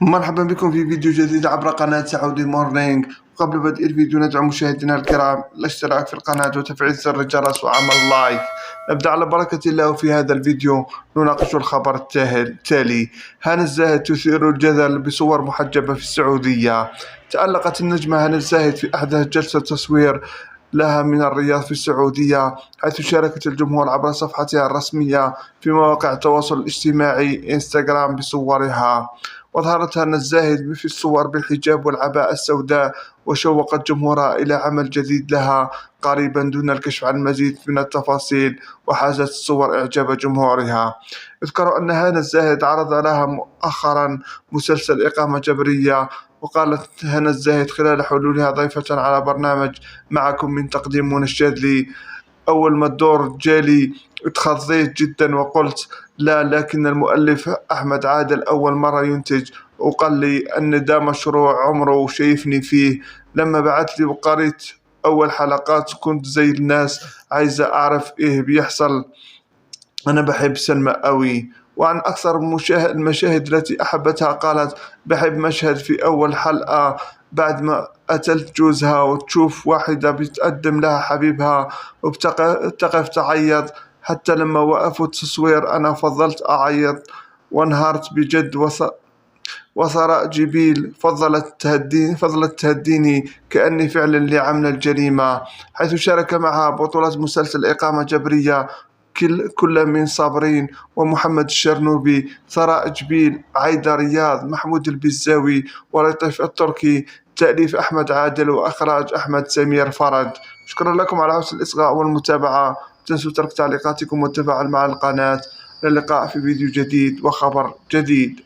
مرحبا بكم في فيديو جديد عبر قناة سعودي مورنينج. وقبل بدء الفيديو ندعو مشاهدينا الكرام الاشتراك في القناة وتفعيل زر الجرس وعمل لايك. نبدأ على بركة الله. وفي هذا الفيديو نناقش الخبر التالي: هنا الزاهد تثير الجدل بصور محجبة في السعودية. تألقت النجمة هنا الزاهد في أحدث جلسة تصوير لها من الرياض في السعودية، حيث شاركت الجمهور عبر صفحتها الرسمية في مواقع التواصل الاجتماعي انستغرام بصورها. وظهرت هنا الزاهد في الصور بالحجاب والعباءة السوداء، وشوقت جمهورها إلى عمل جديد لها قريبا دون الكشف عن مزيد من التفاصيل. وحازت الصور إعجاب جمهورها. اذكروا أن هنا الزاهد عرض لها مؤخرا مسلسل إقامة جبرية، وقالت هنا الزاهد خلال حلولها ضيفة على برنامج معكم من تقديم الشاذلي: أول ما الدور جالي اتخضيت جدا وقلت لا، لكن المؤلف أحمد عادل أول مرة ينتج، وقال لي أن ده مشروع عمره وشايفني فيه. لما بعت لي وقريت أول حلقات كنت زي الناس عايزة أعرف إيه بيحصل. أنا بحب سلمى قوي. وعن أكثر المشاهد التي أحبتها قالت: بحب مشهد في أول حلقة بعد ما قتلت جوزها وتشوف واحدة بتقدم لها حبيبها وبتقف تعيط. حتى لما وقفوا التصوير أنا فضلت أعيط وانهارت بجد. وثراء جبيل فضلت تهديني كأني فعلا اللي عمل الجريمة. حيث شارك معها بطولة مسلسل إقامة جبرية كل من صابرين ومحمد الشرنوبي، ثراء جبيل، عايدة رياض، محمود البزاوي، ولطيف التركي، تأليف أحمد عادل وإخراج أحمد سمير فرج. شكرا لكم على حسن الإصغاء والمتابعة. تنسوا ترك تعليقاتكم والتفاعل مع القناة. للقاء في فيديو جديد وخبر جديد.